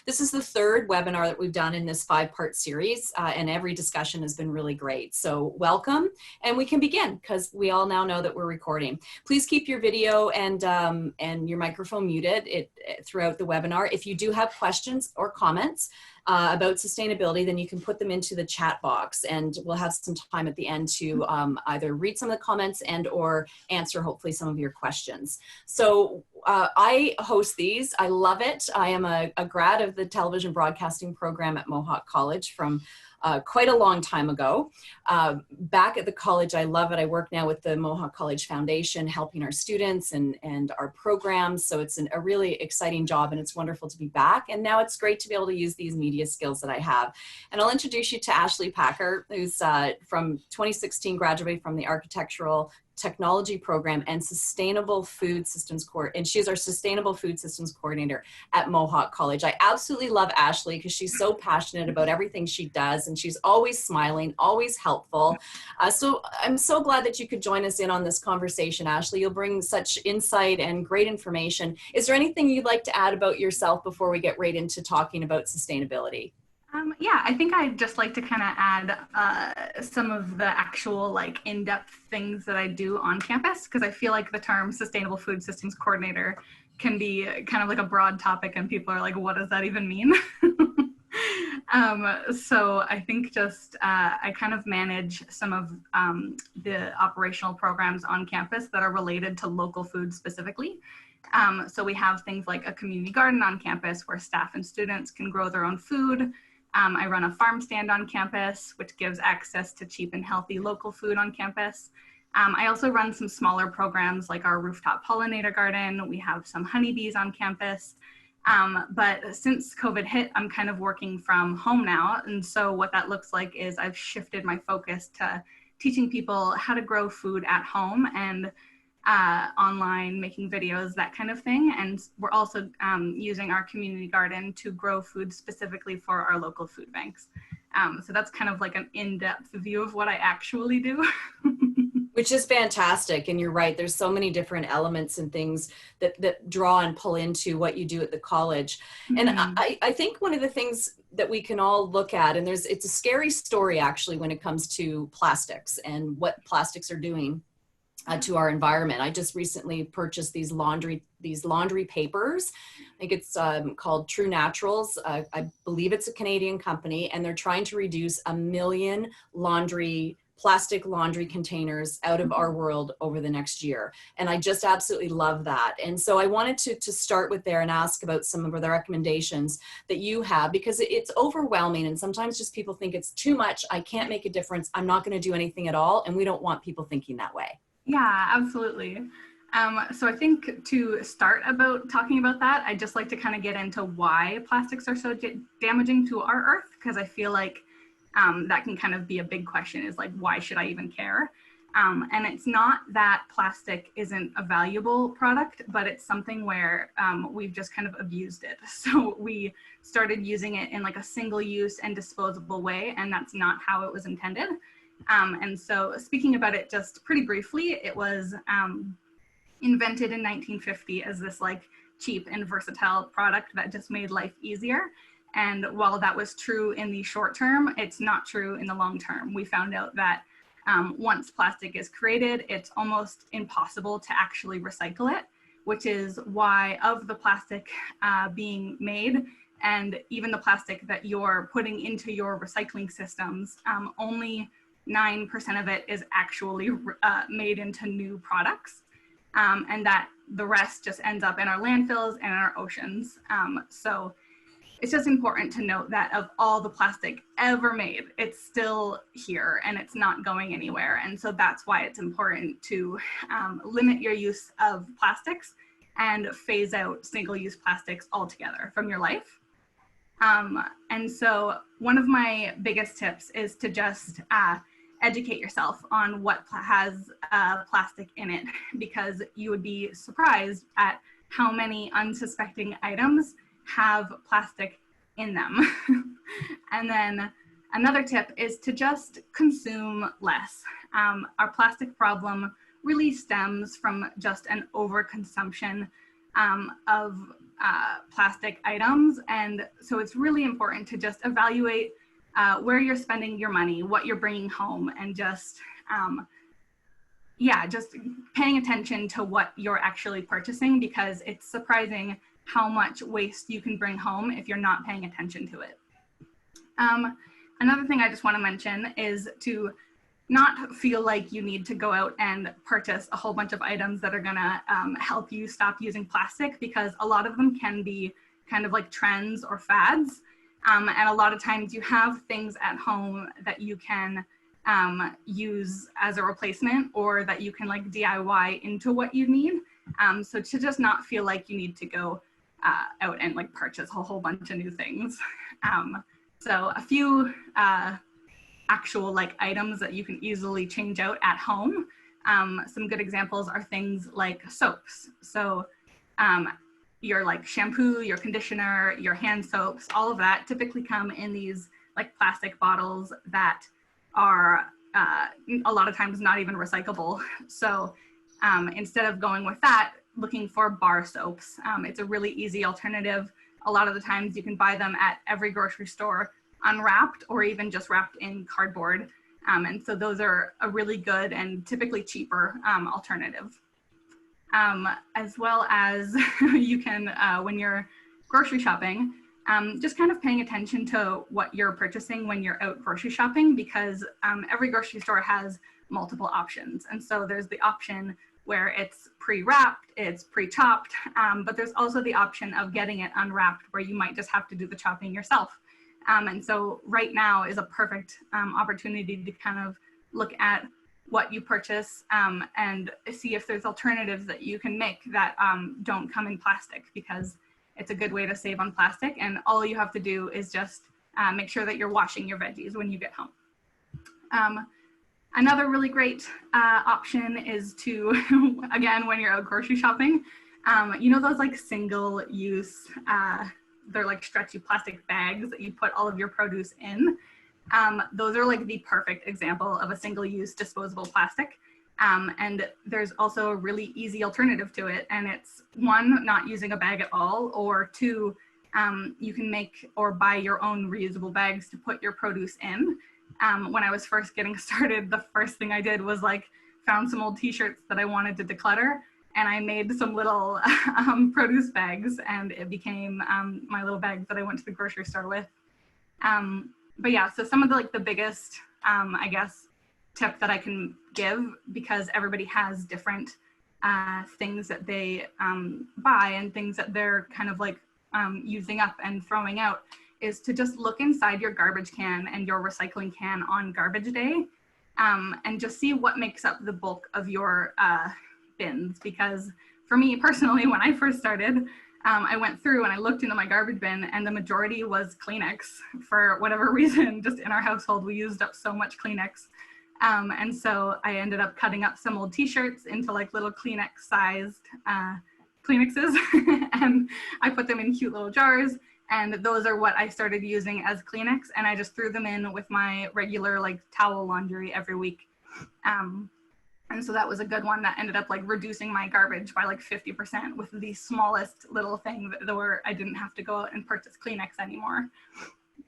This is the third webinar that we've done in this 5-part series, and every discussion has been really great. So welcome, and we can begin because we all now know that we're recording. Please keep your video and your microphone muted throughout the webinar. If you do have questions or comments about sustainability, then you can put them into the chat box, and we'll have some time at the end to either read some of the comments and or answer hopefully some of your questions. So I host these. I love it. I am a grad of the television broadcasting program at Mohawk College from quite a long time ago. Back at the college, I love it. I work now with the Mohawk College Foundation, helping our students and our programs. So it's a really exciting job, and it's wonderful to be back. And now it's great to be able to use these media skills that I have. And I'll introduce you to Ashley Packer, who's from 2016, graduated from the Architectural Technology Program and Sustainable Food Systems and she's our Sustainable Food Systems Coordinator at Mohawk College. I absolutely love Ashley because she's so passionate about everything she does, and she's always smiling, always helpful. So I'm so glad that you could join us in on this conversation, Ashley. You'll bring such insight and great information. Is there anything you'd like to add about yourself before we get right into talking about sustainability? Yeah, I think I'd just like to kind of add some of the actual like in-depth things that I do on campus, because I feel like the term Sustainable Food Systems Coordinator can be kind of like a broad topic and people are like, what does that even mean? So I think just I kind of manage some of the operational programs on campus that are related to local food specifically. So we have things like a community garden on campus where staff and students can grow their own food. I run a farm stand on campus, which gives access to cheap and healthy local food on campus. I also run some smaller programs like our rooftop pollinator garden. We have some honeybees on campus. But since COVID hit, I'm kind of working from home now. And so what that looks like is I've shifted my focus to teaching people how to grow food at home and online, making videos, that kind of thing. And we're also using our community garden to grow food specifically for our local food banks. So that's kind of like an in-depth view of what I actually do. Which is fantastic. And you're right, there's so many different elements and things that draw and pull into what you do at the college. And I think one of the things that we can all look at, and it's a scary story actually when it comes to plastics and what plastics are doing to our environment. I just recently purchased these laundry papers. I think it's called True Naturals. I believe it's a Canadian company, and they're trying to reduce 1 million plastic laundry containers out of our world over the next year. And I just absolutely love that. And so I wanted to start with there and ask about some of the recommendations that you have, because it's overwhelming. And sometimes just people think it's too much. I can't make a difference. I'm not going to do anything at all. And we don't want people thinking that way. Yeah, absolutely. So I think to start about talking about that, I'd just like to kind of get into why plastics are so damaging to our earth, because I feel like that can kind of be a big question, is like, why should I even care? And it's not that plastic isn't a valuable product, but it's something where we've just kind of abused it. So we started using it in like a single use and disposable way, and that's not how it was intended. And so speaking about it just pretty briefly, it was invented in 1950 as this like cheap and versatile product that just made life easier. And while that was true in the short term, it's not true in the long term. We found out that once plastic is created, it's almost impossible to actually recycle it, which is why of the plastic being made, and even the plastic that you're putting into your recycling systems, only 9% of it is actually made into new products, and that the rest just ends up in our landfills and in our oceans. So it's just important to note that of all the plastic ever made, it's still here and it's not going anywhere. And so that's why it's important to limit your use of plastics and phase out single-use plastics altogether from your life. And so one of my biggest tips is to just educate yourself on what has plastic in it, because you would be surprised at how many unsuspecting items have plastic in them. And then another tip is to just consume less. Our plastic problem really stems from just an overconsumption of plastic items. And so it's really important to just evaluate where you're spending your money, what you're bringing home, and just just paying attention to what you're actually purchasing, because it's surprising how much waste you can bring home if you're not paying attention to it. Another thing I just want to mention is to not feel like you need to go out and purchase a whole bunch of items that are gonna help you stop using plastic, because a lot of them can be kind of like trends or fads. And a lot of times you have things at home that you can use as a replacement, or that you can like DIY into what you need. So to just not feel like you need to go out and like purchase a whole bunch of new things. So a few actual like items that you can easily change out at home. Some good examples are things like soaps. So your like shampoo, your conditioner, your hand soaps, all of that typically come in these like plastic bottles that are a lot of times not even recyclable. So instead of going with that, looking for bar soaps. It's a really easy alternative. A lot of the times you can buy them at every grocery store unwrapped, or even just wrapped in cardboard. And so those are a really good and typically cheaper alternative. As well as you can, when you're grocery shopping, just kind of paying attention to what you're purchasing when you're out grocery shopping, because every grocery store has multiple options. And so there's the option where it's pre-wrapped, it's pre-chopped, but there's also the option of getting it unwrapped, where you might just have to do the chopping yourself. And so right now is a perfect opportunity to kind of look at what you purchase and see if there's alternatives that you can make that don't come in plastic, because it's a good way to save on plastic. And all you have to do is just make sure that you're washing your veggies when you get home. Another really great option is to, again, when you're out grocery shopping, you know those like single use, they're like stretchy plastic bags that you put all of your produce in. Those are like the perfect example of a single use disposable plastic. And there's also a really easy alternative to it. And it's one, not using a bag at all, or two, you can make or buy your own reusable bags to put your produce in. When I was first getting started, the first thing I did was like found some old t-shirts that I wanted to declutter, and I made some little produce bags, and it became my little bags that I went to the grocery store with. But yeah, so some of the biggest, I guess, tip that I can give, because everybody has different things that they buy and things that they're kind of like using up and throwing out, is to just look inside your garbage can and your recycling can on garbage day, and just see what makes up the bulk of your bins. Because for me personally, when I first started, I went through and I looked into my garbage bin, and the majority was Kleenex. For whatever reason, just in our household, we used up so much Kleenex. And so I ended up cutting up some old t-shirts into like little Kleenex sized Kleenexes, and I put them in cute little jars. And those are what I started using as Kleenex, and I just threw them in with my regular like towel laundry every week. And so that was a good one that ended up like reducing my garbage by like 50% with the smallest little thing where I didn't have to go out and purchase Kleenex anymore.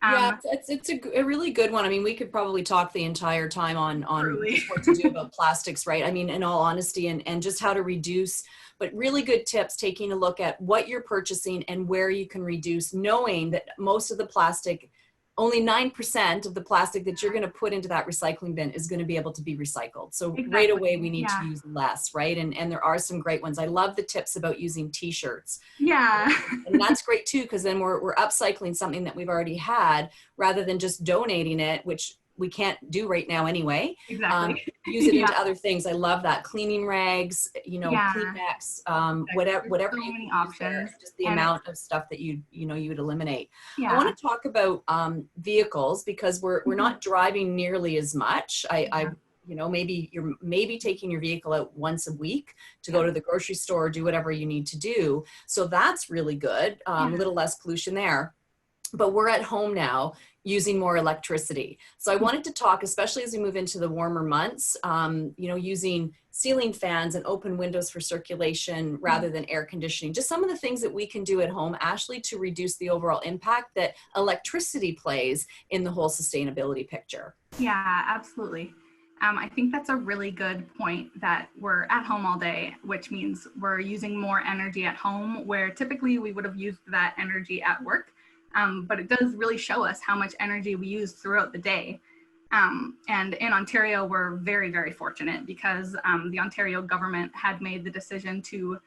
Yeah, it's a really good one. I mean, we could probably talk the entire time on what to do about plastics, right? I mean, in all honesty, and just how to reduce, but really good tips, taking a look at what you're purchasing and where you can reduce, knowing that most of the plastic, only 9% of the plastic that you're going to put into that recycling bin is going to be able to be recycled. So right away, we need to use less, right? And there are some great ones. I love the tips about using t-shirts. Yeah. And that's great too, because then we're upcycling something that we've already had, rather than just donating it, which we can't do right now anyway. Exactly. Use it into other things. I love that. Cleaning rags, Kleenex, whatever so you many can options. use there, just the amount of stuff that you would eliminate. Yeah. I want to talk about vehicles, because we're not driving nearly as much. Maybe you're taking your vehicle out once a week to go to the grocery store or do whatever you need to do. So that's really good. A little less pollution there. But we're at home now. using more electricity. So I wanted to talk, especially as we move into the warmer months, using ceiling fans and open windows for circulation rather than air conditioning. Just some of the things that we can do at home, Ashley, to reduce the overall impact that electricity plays in the whole sustainability picture. Yeah, absolutely. I think that's a really good point, that we're at home all day, which means we're using more energy at home where typically we would have used that energy at work. But it does really show us how much energy we use throughout the day. And in Ontario, we're very, very fortunate because the Ontario government had made the decision to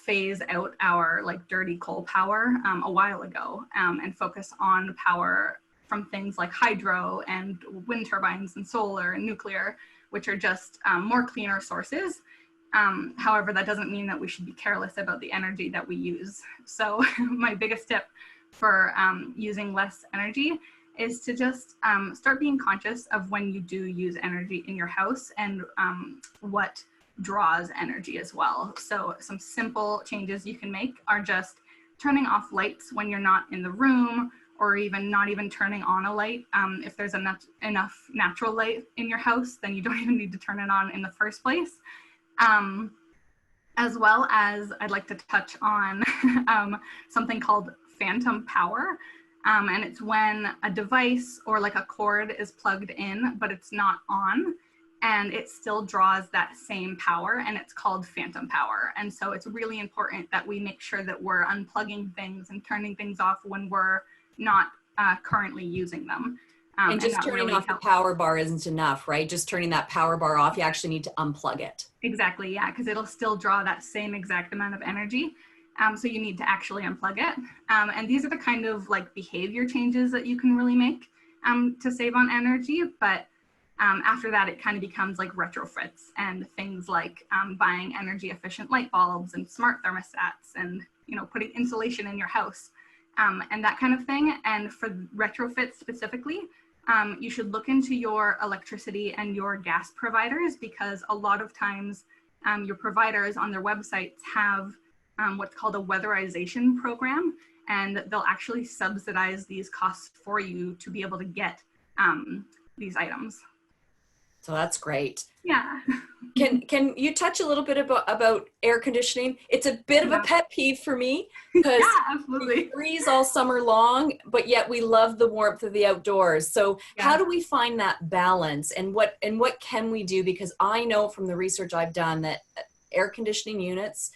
phase out our dirty coal power a while ago, and focus on power from things like hydro and wind turbines and solar and nuclear, which are just more cleaner sources. However, that doesn't mean that we should be careless about the energy that we use. So my biggest tip for using less energy is to just start being conscious of when you do use energy in your house and what draws energy as well. So some simple changes you can make are just turning off lights when you're not in the room, or even not even turning on a light. If there's enough natural light in your house, then you don't even need to turn it on in the first place. As well as I'd like to touch on something called phantom power. And it's when a device or a cord is plugged in, but it's not on, and it still draws that same power, and it's called phantom power. And so it's really important that we make sure that we're unplugging things and turning things off when we're not currently using them. And just turning off the power bar isn't enough, right? Just turning that power bar off, you actually need to unplug it. Exactly, yeah, because it'll still draw that same exact amount of energy. So you need to actually unplug it. And these are the kind of behavior changes that you can really make to save on energy. But after that, it kind of becomes retrofits and things like buying energy efficient light bulbs and smart thermostats and putting insulation in your house and that kind of thing. And for retrofits specifically, you should look into your electricity and your gas providers, because a lot of times your providers on their websites have what's called a weatherization program, and they'll actually subsidize these costs for you to be able to get these items. So that's great. Yeah. Can you touch a little bit about air conditioning? It's a bit of a pet peeve for me because absolutely. We freeze all summer long, but yet we love the warmth of the outdoors. So how do we find that balance, and what can we do? Because I know from the research I've done that air conditioning units,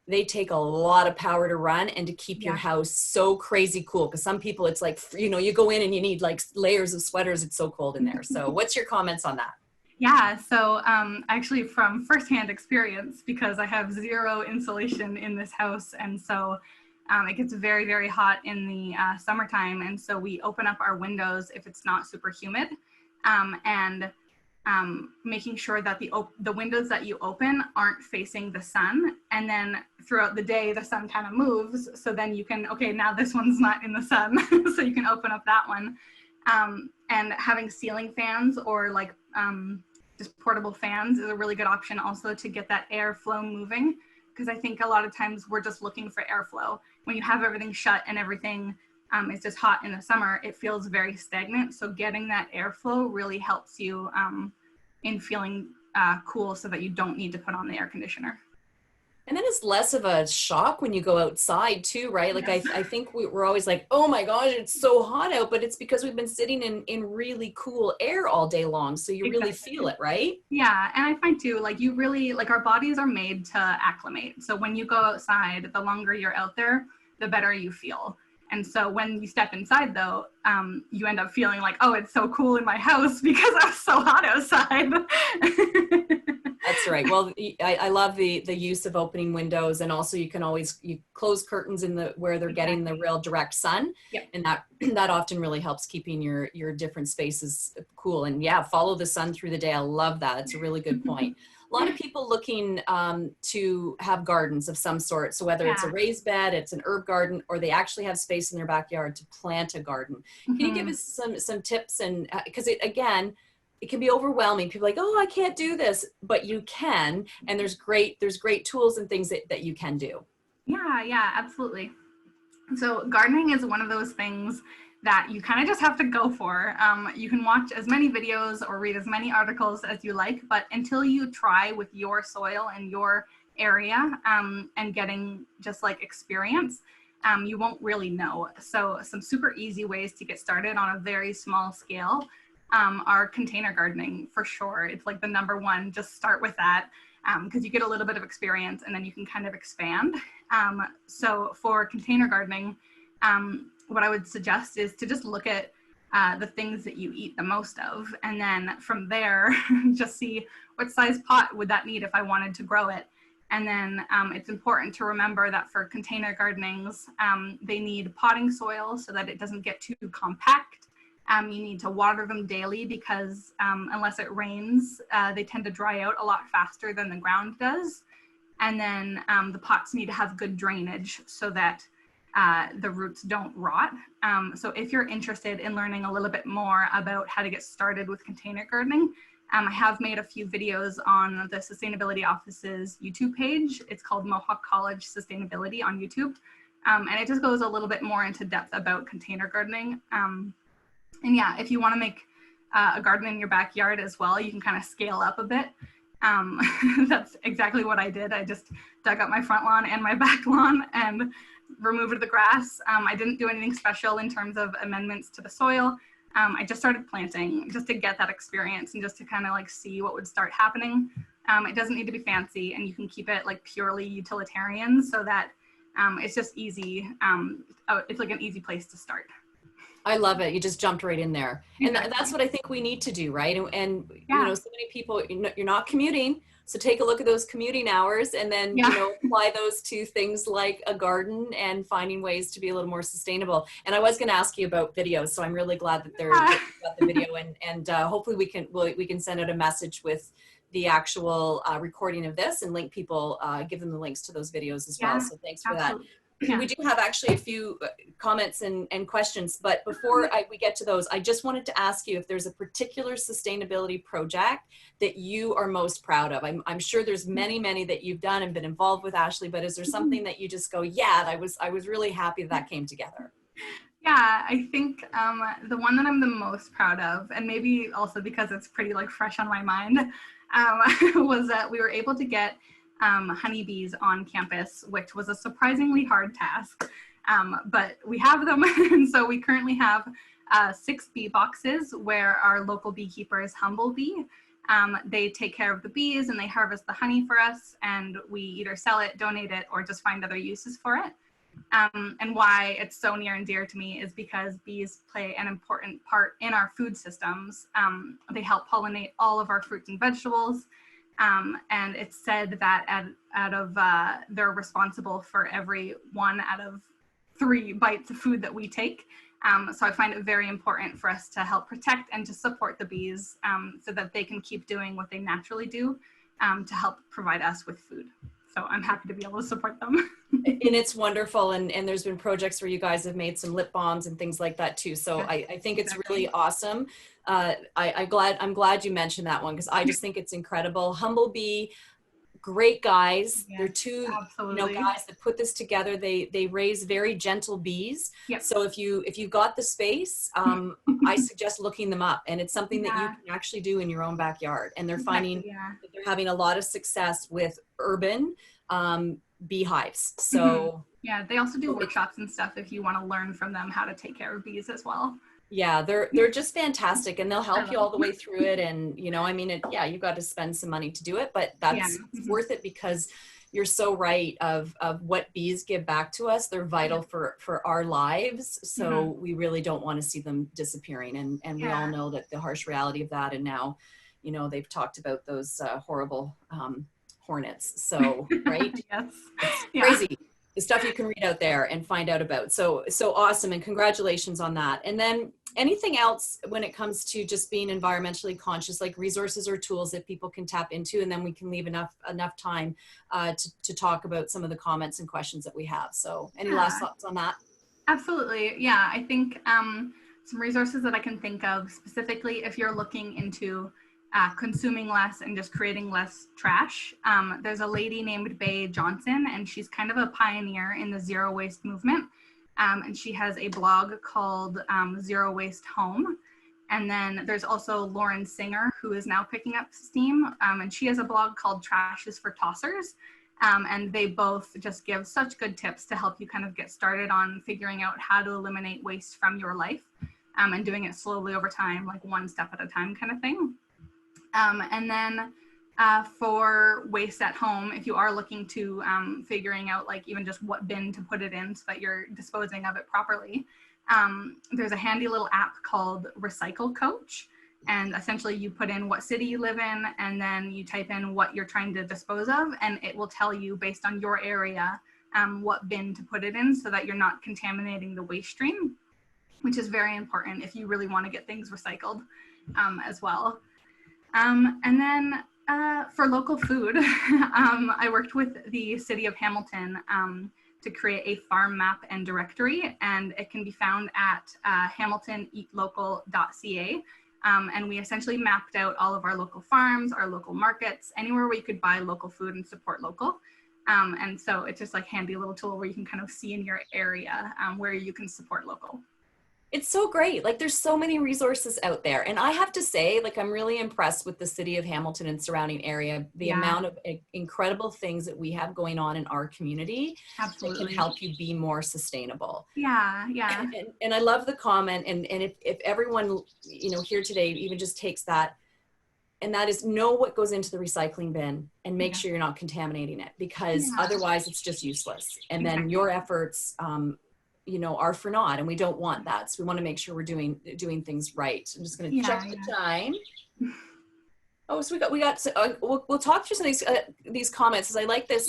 they take a lot of power to run and to keep your house so crazy cool. Because some people, it's you go in and you need layers of sweaters. It's so cold in there. So what's your comments on that? Yeah, so actually from firsthand experience, because I have zero insulation in this house, and so it gets very, very hot in the summertime, and so we open up our windows if it's not super humid, and making sure that the windows that you open aren't facing the sun, and then throughout the day the sun kind of moves, so then you can, okay, now this one's not in the sun, so you can open up that one. And having ceiling fans or just portable fans is a really good option also to get that airflow moving, because I think a lot of times we're just looking for airflow. When you have everything shut and everything is just hot in the summer, it feels very stagnant. So getting that airflow really helps you in feeling cool, so that you don't need to put on the air conditioner. And then it's less of a shock when you go outside too, right? Yes. I think we're always oh my gosh, it's so hot out, but it's because we've been sitting in really cool air all day long. So you really feel it, right? Yeah, and I find too, you really, our bodies are made to acclimate. So when you go outside, the longer you're out there, the better you feel. And so when you step inside though, you end up feeling oh, it's so cool in my house because I'm so hot outside. That's right. Well, I love the use of opening windows, and also you close curtains where they're getting the real direct sun. Yep. And that often really helps keeping your different spaces cool. And follow the sun through the day. I love that. It's a really good point. A lot of people looking to have gardens of some sort. So whether it's a raised bed, it's an herb garden, or they actually have space in their backyard to plant a garden. Can you give us some tips? And because it can be overwhelming. People are oh, I can't do this, but you can. And there's great tools and things that you can do. Yeah, absolutely. So gardening is one of those things that you kind of just have to go for. You can watch as many videos or read as many articles as you like, but until you try with your soil and your area and getting just like experience, you won't really know. So some super easy ways to get started on a very small scale are container gardening for sure. It's like the number one, just start with that because you get a little bit of experience and then you can kind of expand. So for container gardening, what I would suggest is to just look at the things that you eat the most of. And then from there, just see what size pot would that need if I wanted to grow it. And then it's important to remember that for container gardenings, they need potting soil so that it doesn't get too compact. You need to water them daily because unless it rains, they tend to dry out a lot faster than the ground does. And then the pots need to have good drainage so that the roots don't rot. So if you're interested in learning a little bit more about how to get started with container gardening, I have made a few videos on the Sustainability Office's YouTube page. It's called Mohawk College Sustainability on YouTube. And it just goes a little bit more into depth about container gardening. And yeah, if you want to make a garden in your backyard as well, you can kind of scale up a bit. That's exactly what I did. I just dug up my front lawn and my back lawn and removed the grass. I didn't do anything special in terms of amendments to the soil. I just started planting just to get that experience and just to kind of like see what would start happening. It doesn't need to be fancy and you can keep it like purely utilitarian so that it's just easy. It's like an easy place to start. I love it. You just jumped right in there. Exactly. And that's what I think we need to do, right? And you know, so many people, you're not commuting. So take a look at those commuting hours and then, you know, apply those to things like a garden and finding ways to be a little more sustainable. And I was going to ask you about videos. So I'm really glad that they're got the video and hopefully we can send out a message with the actual recording of this and link people, give them the links to those videos as well. So thanks for that. Yeah. We do have actually a few comments and questions, but before we get to those, I just wanted to ask you if there's a particular sustainability project that you are most proud of. I'm sure there's many that you've done and been involved with, Ashley, but is there something that you just go, yeah, I was really happy that came together? Yeah, I think the one that I'm the most proud of, and maybe also because it's pretty like fresh on my mind, was that we were able to get honeybees on campus, which was a surprisingly hard task, but we have them. And so we currently have 6 bee boxes where our local beekeepers, Humble Bee, they take care of the bees and they harvest the honey for us, and we either sell it, donate it, or just find other uses for it. And why it's so near and dear to me is because bees play an important part in our food systems. They help pollinate all of our fruits and vegetables. And it's said that they're responsible for every 1 out of 3 bites of food that we take. So I find it very important for us to help protect and to support the bees so that they can keep doing what they naturally do to help provide us with food. So I'm happy to be able to support them. And it's wonderful. And there's been projects where you guys have made some lip balms and things like that too. So I think it's really awesome. I'm glad you mentioned that one because I just think it's incredible. Humble Bee, great guys. Yes, they're 2 guys that put this together. They raise very gentle bees. Yep. So if you've got the space, I suggest looking them up. And it's something that you can actually do in your own backyard. And they're finding that they're having a lot of success with urban beehives. So yeah, they also do workshops and stuff if you want to learn from them how to take care of bees as well. Yeah, they're just fantastic, and they'll help you all the way through it. And you know, I mean, you've got to spend some money to do it, but that's worth it because you're so right of what bees give back to us. They're vital for our lives. So we really don't want to see them disappearing. And we all know that the harsh reality of that. And now, you know, they've talked about those horrible hornets. So, right? It's crazy. The stuff you can read out there and find out about. So awesome. And congratulations on that. And then anything else when it comes to just being environmentally conscious, like resources or tools that people can tap into, and then we can leave enough time to talk about some of the comments and questions that we have. So any last thoughts on that? Absolutely. Yeah, I think some resources that I can think of specifically if you're looking into consuming less and just creating less trash. There's a lady named Bae Johnson, and she's kind of a pioneer in the zero waste movement. and she has a blog called Zero Waste Home. And then there's also Lauren Singer, who is now picking up steam, and she has a blog called Trash is for Tossers. And they both just give such good tips to help you kind of get started on figuring out how to eliminate waste from your life, and doing it slowly over time, like one step at a time kind of thing. And then for waste at home, if you are looking to figuring out like even just what bin to put it in so that you're disposing of it properly, there's a handy little app called Recycle Coach. And essentially you put in what city you live in, and then you type in what you're trying to dispose of, and it will tell you based on your area what bin to put it in so that you're not contaminating the waste stream, which is very important if you really want to get things recycled as well. And then for local food, I worked with the city of Hamilton to create a farm map and directory, and it can be found at hamiltoneatlocal.ca. And we essentially mapped out all of our local farms, our local markets, anywhere where you could buy local food and support local. And so it's just like handy little tool where you can kind of see in your area where you can support local. It's so great. Like there's so many resources out there. And I have to say, like, I'm really impressed with the city of Hamilton and surrounding area, the amount of incredible things that we have going on in our community. Absolutely. That can help you be more sustainable. Yeah. And I love the comment. And if everyone, you know, here today even just takes that, and that is know what goes into the recycling bin and make sure you're not contaminating it, because otherwise it's just useless. And then your efforts, you know, are for naught, and we don't want that. So we want to make sure we're doing things right. I'm just going to check the time. Oh, so we got. So, we'll talk through some of these comments. As I like this.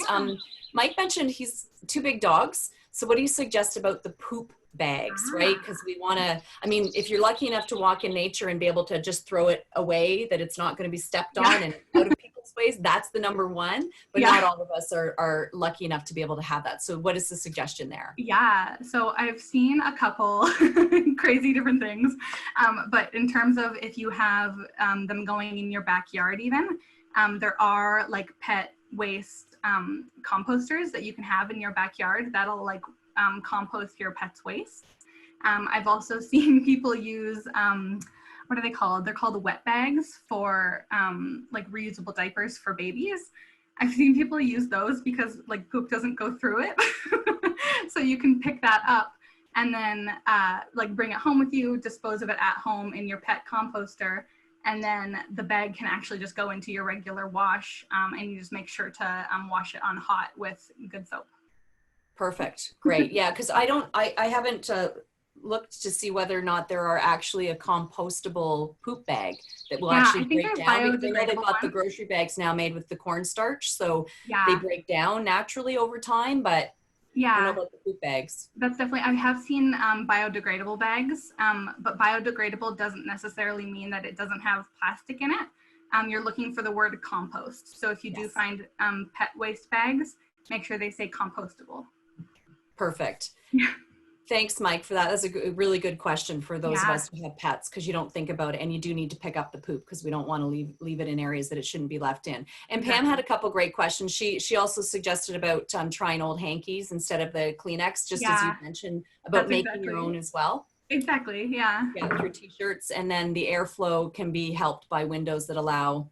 Mike mentioned he's 2 big dogs. So what do you suggest about the poop bags, right? Because we want to. I mean, if you're lucky enough to walk in nature and be able to just throw it away, that it's not going to be stepped on and out of people's ways, that's the number one. But not all of us are lucky enough to be able to have that. So what is the suggestion there? Yeah, so I've seen a couple crazy different things. But in terms of if you have them going in your backyard even, there are like pet waste composters that you can have in your backyard that'll like compost your pet's waste. I've also seen people use, what are they called? They're called wet bags for like reusable diapers for babies. I've seen people use those because like poop doesn't go through it. So you can pick that up and then like bring it home with you, dispose of it at home in your pet composter. And then the bag can actually just go into your regular wash, and you just make sure to wash it on hot with good soap. Perfect. Great. Yeah. Cause I haven't looked to see whether or not there are actually a compostable poop bag that will actually break down. I know they've got the grocery bags now made with the cornstarch, so they break down naturally over time, but I don't know about the poop bags. That's definitely, I have seen biodegradable bags, but biodegradable doesn't necessarily mean that it doesn't have plastic in it. You're looking for the word compost. So if you do find pet waste bags, make sure they say compostable. Perfect. Yeah. Thanks, Mike, for that. That's a really good question for those of us who have pets, because you don't think about it, and you do need to pick up the poop because we don't want to leave it in areas that it shouldn't be left in. And Pam had a couple great questions. She also suggested about trying old hankies instead of the Kleenex, just as you mentioned about making your own as well. Exactly. Yeah. Yeah, through t-shirts, and then the airflow can be helped by windows that allow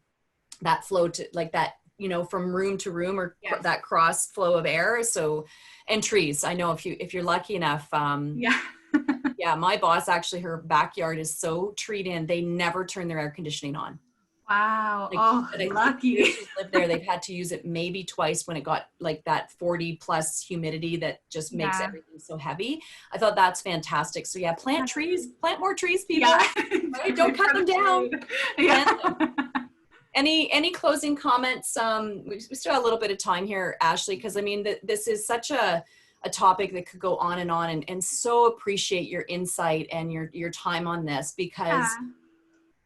that flow to like that, you know, from room to room, or that cross flow of air. So, and trees. I know if you're lucky enough. Yeah, my boss actually, her backyard is so treed in, they never turn their air conditioning on. Wow. Like, lucky. She's lived there. They've had to use it maybe twice when it got like that 40 plus humidity that just makes everything so heavy. I thought that's fantastic. So plant trees, plant more trees, people. Right? Don't cut them down. Any closing comments? We still have a little bit of time here, Ashley, because I mean, this is such a topic that could go on, and so appreciate your insight and your time on this, because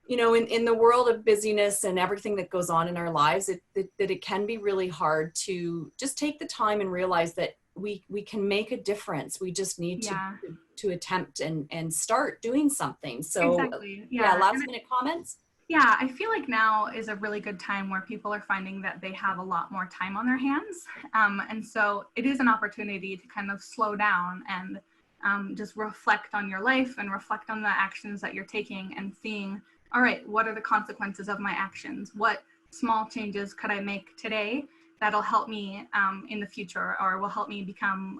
you know, in the world of busyness and everything that goes on in our lives, it can be really hard to just take the time and realize that we can make a difference. We just need to attempt and start doing something. So last minute comments. Yeah, I feel like now is a really good time where people are finding that they have a lot more time on their hands. And so it is an opportunity to kind of slow down and just reflect on your life and reflect on the actions that you're taking and seeing, all right, what are the consequences of my actions? What small changes could I make today that'll help me in the future, or will help me become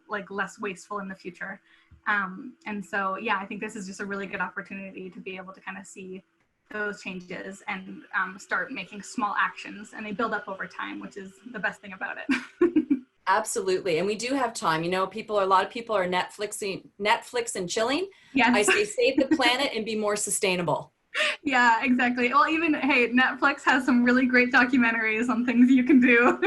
like less wasteful in the future? And so, yeah, I think this is just a really good opportunity to be able to kind of see those changes and start making small actions, and they build up over time, which is the best thing about it. Absolutely. And we do have time. You know, a lot of people are Netflix and chilling. Yes. I say save the planet and be more sustainable. Yeah, exactly. Well, even, hey, Netflix has some really great documentaries on things you can do.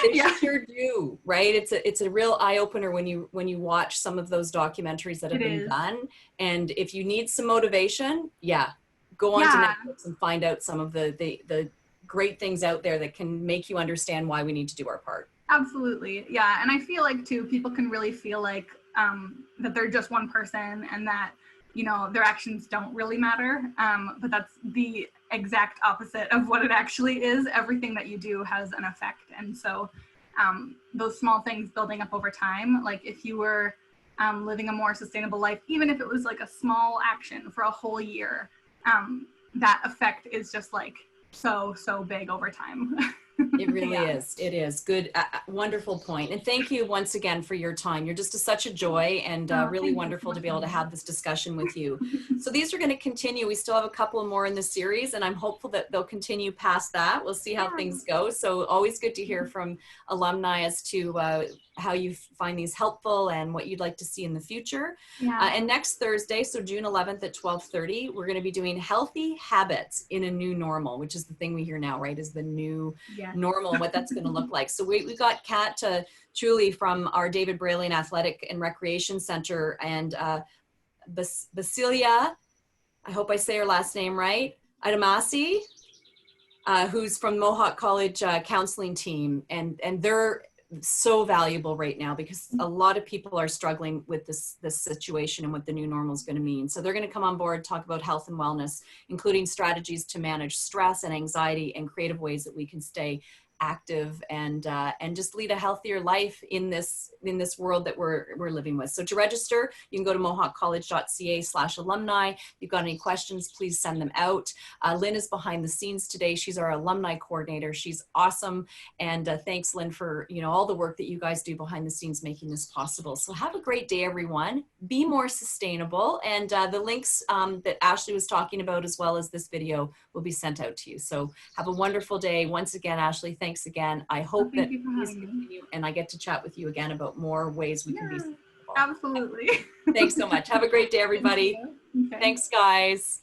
They Yeah. sure do, right? It's a real eye opener when you watch some of those documentaries that have been done. And if you need some motivation, yeah, go on to Netflix and find out some of the great things out there that can make you understand why we need to do our part. Absolutely. Yeah. And I feel like too, people can really feel like that they're just one person and that, you know, their actions don't really matter. But that's the exact opposite of what it actually is. Everything that you do has an effect. And so those small things building up over time, like if you were living a more sustainable life, even if it was like a small action for a whole year, that effect is just like so big over time. It really is. It is. Good. Wonderful point. And thank you once again for your time. You're just such a joy, and really wonderful to be able to have this discussion with you. So these are going to continue. We still have a couple more in the series, and I'm hopeful that they'll continue past that. We'll see how things go. So always good to hear from alumni as to how you find these helpful and what you'd like to see in the future. And next Thursday, so June 11th at 12:30, we're going to be doing healthy habits in a new normal, which is the thing we hear now, right? Is the new normal and what that's going to look like. So we got Kat Truly from our David Braley Athletic and Recreation Center, and Basilia, I hope I say her last name right, Adamasi, who's from Mohawk College counseling team, and they're so valuable right now because a lot of people are struggling with this situation and what the new normal is going to mean. So they're going to come on board, talk about health and wellness, including strategies to manage stress and anxiety and creative ways that we can stay active and just lead a healthier life in this world that we're living with. So to register, you can go to mohawkcollege.ca/alumni. If you've got any questions, please send them out. Lynn is behind the scenes today. She's our alumni coordinator. She's awesome. And thanks, Lynn, for all the work that you guys do behind the scenes making this possible. So have a great day, everyone. Be more sustainable. And the links that Ashley was talking about, as well as this video, will be sent out to you. So have a wonderful day. Once again, Ashley, thanks again. I hope that these continue and I get to chat with you again about more ways we can be sustainable. Absolutely. Thanks so much. Have a great day, everybody. Okay. Thanks, guys.